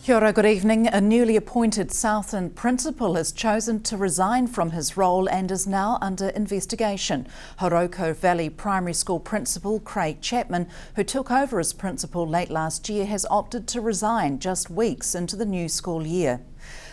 Kia ora, good evening. A newly appointed Southland principal has chosen to resign from his role and is now under investigation. Horoko Valley Primary School principal Craig Chapman, who took over as principal late last year, has opted to resign just weeks into the new school year.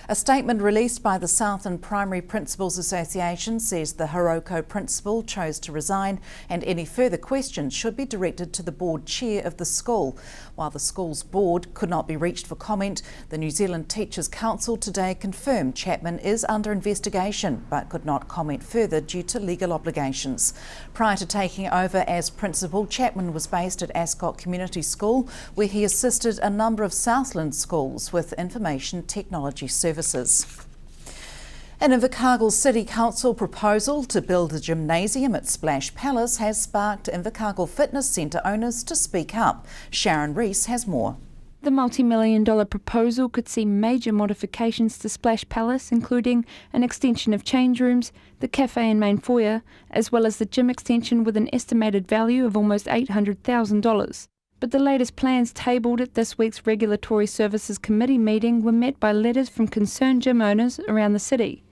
A statement released by the Southland Primary Principals Association says the Horoko principal chose to resign and any further questions should be directed to the board chair of the school. While the school's board could not be reached for comment, the New Zealand Teachers Council today confirmed Chapman is under investigation but could not comment further due to legal obligations. Prior to taking over as principal, Chapman was based at Ascot Community School, where he assisted a number of Southland schools with information technology services. An Invercargill City Council proposal to build a gymnasium at Splash Palace has sparked Invercargill Fitness Centre owners to speak up. Sharon Rees has more. The multi-million-dollar proposal could see major modifications to Splash Palace, including an extension of change rooms, the cafe and main foyer, as well as the gym extension with an estimated value of almost $800,000. But the latest plans tabled at this week's Regulatory Services Committee meeting were met by letters from concerned gym owners around the city.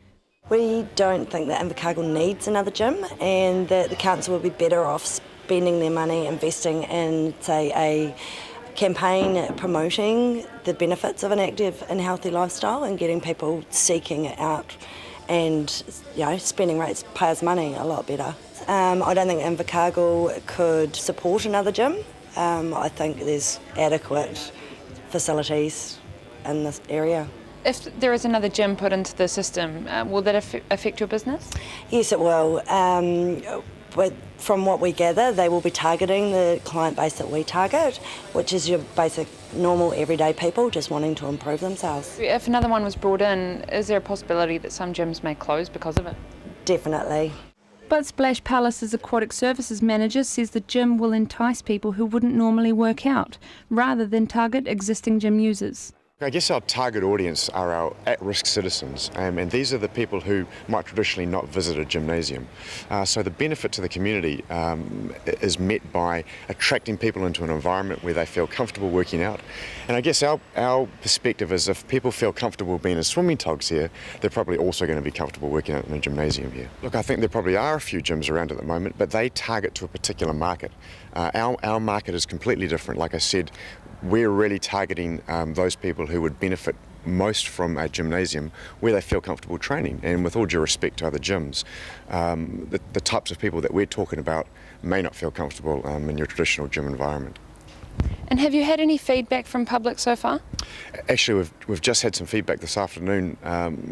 We don't think that Invercargill needs another gym and that the council would be better off spending their money investing in, say, a campaign promoting the benefits of an active and healthy lifestyle and getting people seeking it out and, spending ratepayers' money a lot better. I don't think Invercargill could support another gym. I think there's adequate facilities in this area. If there is another gym put into the system, will that affect your business? Yes, it will. But from what we gather, they will be targeting the client base that we target, which is your basic, normal, everyday people just wanting to improve themselves. If another one was brought in, is there a possibility that some gyms may close because of it? Definitely. But Splash Palace's aquatic services manager says the gym will entice people who wouldn't normally work out, rather than target existing gym users. I guess our target audience are our at-risk citizens, and these are the people who might traditionally not visit a gymnasium. So the benefit to the community is met by attracting people into an environment where they feel comfortable working out. And I guess our perspective is if people feel comfortable being as swimming togs here, they're probably also going to be comfortable working out in a gymnasium here. Look, I think there probably are a few gyms around at the moment, but they target to a particular market. Our market is completely different. Like I said, we're really targeting those people who would benefit most from a gymnasium where they feel comfortable training. And with all due respect to other gyms, the types of people that we're talking about may not feel comfortable in your traditional gym environment. And have you had any feedback from public so far? Actually, we've just had some feedback this afternoon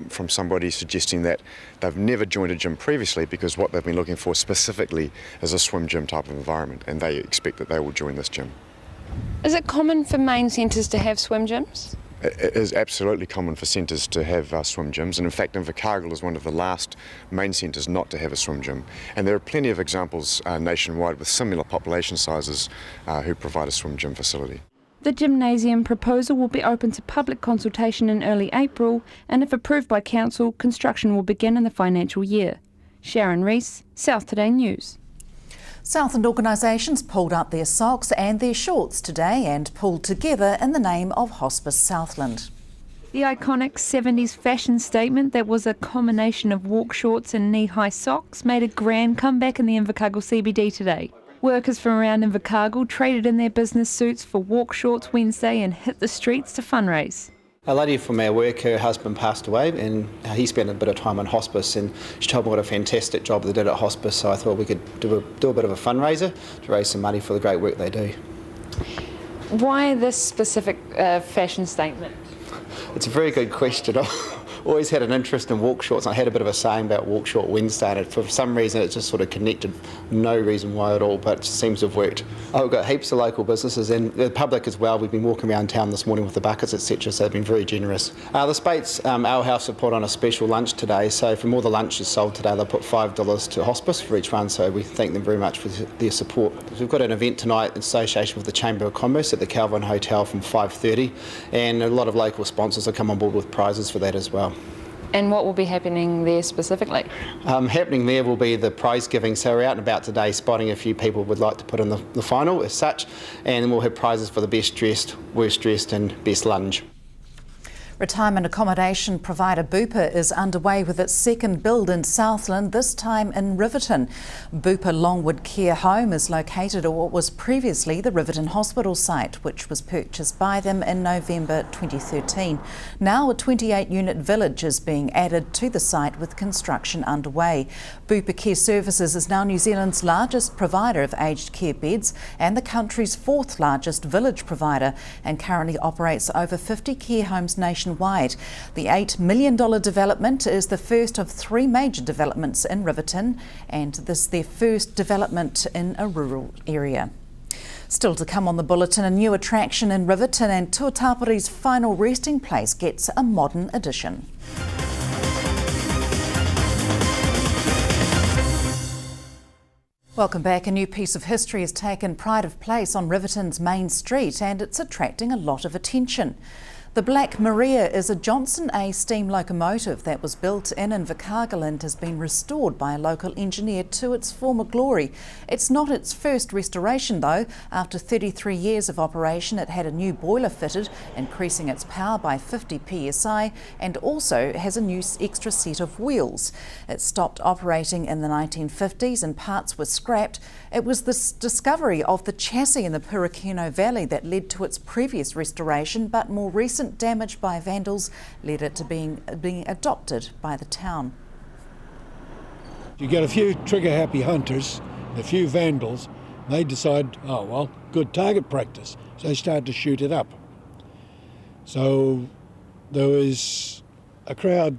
from somebody suggesting that they've never joined a gym previously because what they've been looking for specifically is a swim gym type of environment, and they expect that they will join this gym. Is it common for main centres to have swim gyms? It is absolutely common for centres to have swim gyms, and in fact Invercargill is one of the last main centres not to have a swim gym. And there are plenty of examples nationwide with similar population sizes who provide a swim gym facility. The gymnasium proposal will be open to public consultation in early April, and if approved by council, construction will begin in the financial year. Sharon Rees, South Today News. Southland organisations pulled up their socks and their shorts today and pulled together in the name of Hospice Southland. The iconic 70s fashion statement that was a combination of walk shorts and knee-high socks made a grand comeback in the Invercargill CBD today. Workers from around Invercargill traded in their business suits for walk shorts Wednesday and hit the streets to fundraise. A lady from our work, her husband passed away and he spent a bit of time on hospice, and she told me what a fantastic job they did at hospice, so I thought we could do a bit of a fundraiser to raise some money for the great work they do. Why this specific fashion statement? It's a very good question. I've always had an interest in walk shorts. I had a bit of a saying about Walk Short Wednesday, and for some reason it just sort of connected. No reason why at all, but it seems to have worked. We've got heaps of local businesses and the public as well. We've been walking around town this morning with the buckets, etc., so they've been very generous. The Spates Ale House have put on a special lunch today, so from all the lunches sold today, they'll put $5 to hospice for each one, so we thank them very much for their support. We've got an event tonight in association with the Chamber of Commerce at the Calvin Hotel from 5:30, and a lot of local sponsors will come on board with prizes for that as well. And what will be happening there specifically? Happening there will be the prize giving. So we're out and about today spotting a few people who would like to put in the final as such, and we'll have prizes for the best dressed, worst dressed and best lunge. Retirement accommodation provider Bupa is underway with its second build in Southland, this time in Riverton. Bupa Longwood Care Home is located at what was previously the Riverton Hospital site, which was purchased by them in November 2013. Now a 28-unit village is being added to the site with construction underway. Bupa Care Services is now New Zealand's largest provider of aged care beds and the country's fourth largest village provider, and currently operates over 50 care homes nationwide. The $8 million development is the first of three major developments in Riverton, and this is their first development in a rural area. Still to come on the bulletin, a new attraction in Riverton, and Tuatapori's final resting place gets a modern addition. Welcome back. A new piece of history has taken pride of place on Riverton's main street, and it's attracting a lot of attention. The Black Maria is a Johnson A steam locomotive that was built in Invercargill and has been restored by a local engineer to its former glory. It's not its first restoration though. After 33 years of operation, it had a new boiler fitted, increasing its power by 50 psi, and also has a new extra set of wheels. It stopped operating in the 1950s and parts were scrapped. It was this discovery of the chassis in the Purakino Valley that led to its previous restoration, but more recent damage by vandals led it to being adopted by the town. You get a few trigger-happy hunters, a few vandals, and they decide, oh well, good target practice. So they start to shoot it up. So there was a crowd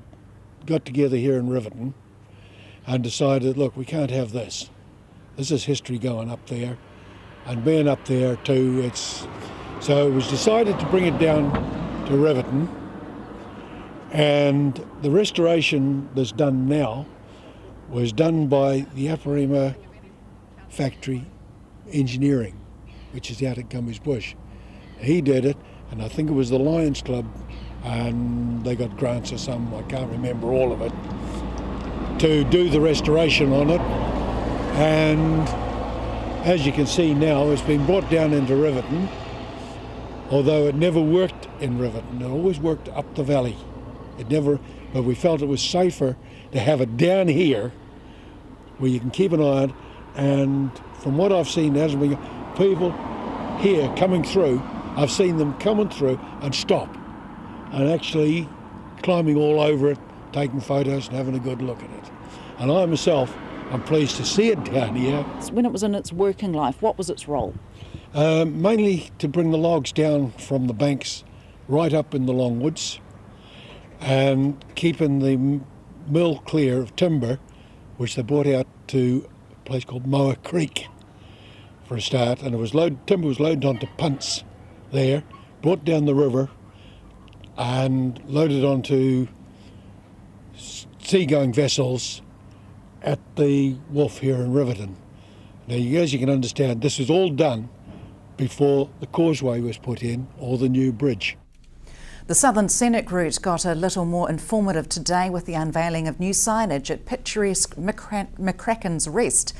got together here in Riverton and decided, look, we can't have this. This is history going up there, and being up there too, so it was decided to bring it down to Riverton, and the restoration that's done now was done by the Aparima Factory Engineering, which is out at Gummers Bush. He did it, and I think it was the Lions Club, and they got grants or something, I can't remember all of it, to do the restoration on it. And as you can see now, it's been brought down into Riverton, although it never worked in Riverton. It always worked up the valley. But we felt it was safer to have it down here where you can keep an eye on it. And from what I've seen, as we people here coming through, I've seen them coming through and stop and actually climbing all over it, taking photos and having a good look at it. And I myself, I'm pleased to see it down here. When it was in its working life, what was its role? Mainly to bring the logs down from the banks right up in the Longwoods and keeping the mill clear of timber, which they brought out to a place called Moa Creek for a start, and timber was loaded onto punts there, brought down the river and loaded onto seagoing vessels at the wharf here in Riverton. Now, as you can understand, this was all done before the causeway was put in or the new bridge. The Southern Scenic Route got a little more informative today with the unveiling of new signage at picturesque McCracken's Rest.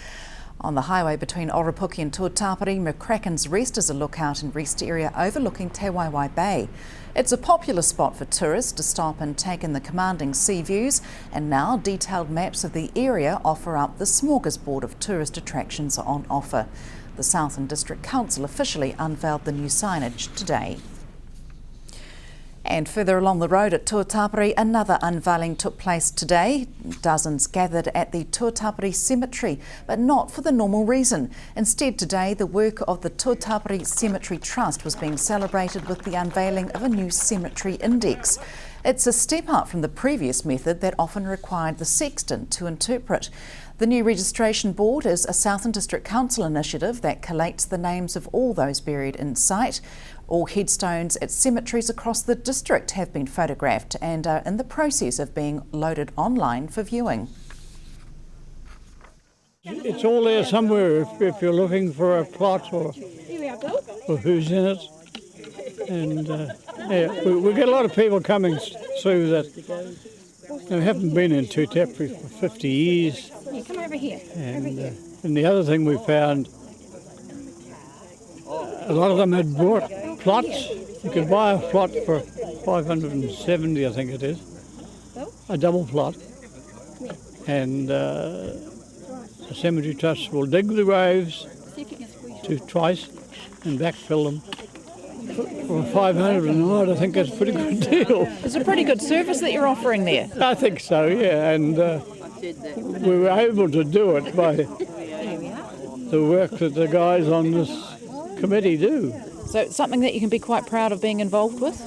On the highway between Oropuki and Tuatapori, McCracken's Rest is a lookout and rest area overlooking Te Waiwai Bay. It's a popular spot for tourists to stop and take in the commanding sea views, and now detailed maps of the area offer up the smorgasbord of tourist attractions on offer. The Southland District Council officially unveiled the new signage today. And further along the road at Tuatapori, another unveiling took place today. Dozens gathered at the Tuatapori Cemetery, but not for the normal reason. Instead today, the work of the Tuatapori Cemetery Trust was being celebrated with the unveiling of a new cemetery index. It's a step up from the previous method that often required the sexton to interpret. The new registration board is a Southern District Council initiative that collates the names of all those buried in sight. All headstones at cemeteries across the district have been photographed and are in the process of being loaded online for viewing. It's all there somewhere if you're looking for a plot or who's in it. And we get a lot of people coming through that haven't been in Tuatapori for 50 years. Yeah, come over here. And the other thing we found, a lot of them had bought plots. You could buy a plot for 570, I think it is, a double plot, and the Cemetery Trust will dig the graves twice and backfill them for 500 and odd. I think that's a pretty good deal. It's a pretty good service that you're offering there. I think so, yeah, and we were able to do it by the work that the guys on this committee do. So it's something that you can be quite proud of being involved with?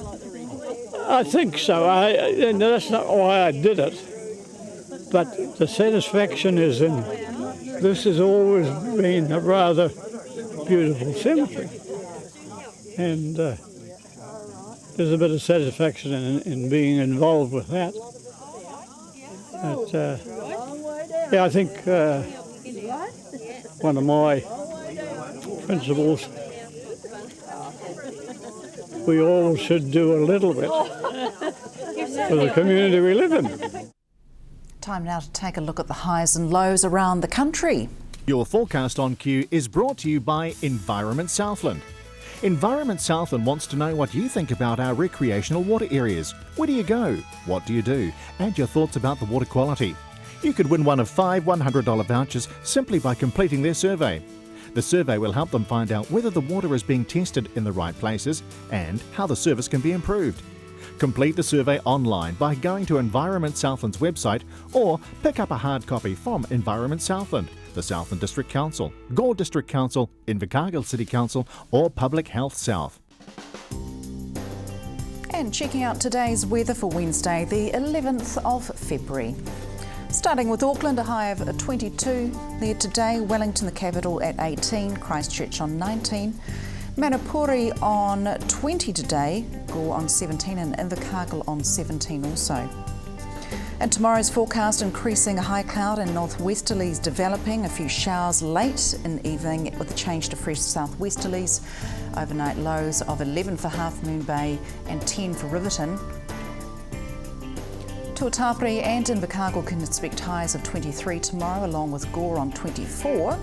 I think so. And that's not why I did it, but the satisfaction is in this has always been a rather beautiful cemetery, and there's a bit of satisfaction in being involved with that. But, yeah, I think one of my principles, we all should do a little bit for the community we live in. Time now to take a look at the highs and lows around the country. Your forecast on Q is brought to you by Environment Southland. Environment Southland wants to know what you think about our recreational water areas. Where do you go? What do you do? And your thoughts about the water quality. You could win one of 5 $100 vouchers simply by completing their survey. The survey will help them find out whether the water is being tested in the right places and how the service can be improved. Complete the survey online by going to Environment Southland's website or pick up a hard copy from Environment Southland, the Southland District Council, Gore District Council, Invercargill City Council or Public Health South. And checking out today's weather for Wednesday, the 11th of February. Starting with Auckland, a high of 22 there today, Wellington the capital at 18, Christchurch on 19, Manapuri on 20 today, Gore on 17 and Invercargill on 17 also. And tomorrow's forecast increasing a high cloud and northwesterlies developing, a few showers late in evening with a change to fresh southwesterlies. Overnight lows of 11 for Half Moon Bay and 10 for Riverton. Tuatapere and Invercargill can expect highs of 23 tomorrow, along with Gore on 24.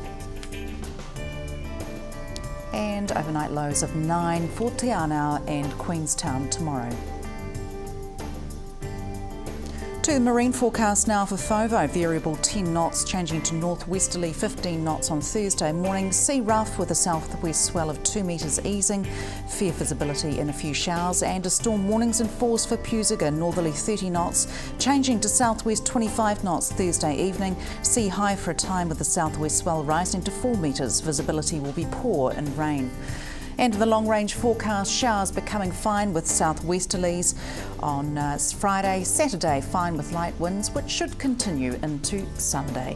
And overnight lows of 9 for Te Anau and Queenstown tomorrow. To the marine forecast now for Fovo, variable 10 knots changing to northwesterly 15 knots on Thursday morning. Sea rough with a southwest swell of 2 metres easing, fair visibility in a few showers and a storm warnings in force for Pusaga, northerly 30 knots changing to southwest 25 knots Thursday evening. Sea high for a time with the southwest swell rising to 4 metres. Visibility will be poor in rain. And the long-range forecast, showers becoming fine with southwesterlies on Friday. Saturday, fine with light winds, which should continue into Sunday.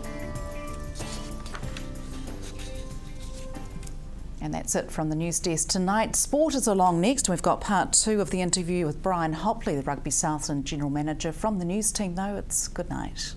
And that's it from the news desk tonight. Sport is along next. We've got part 2 of the interview with Brian Hopley, the Rugby Southland General Manager. From the news team, though, it's good night.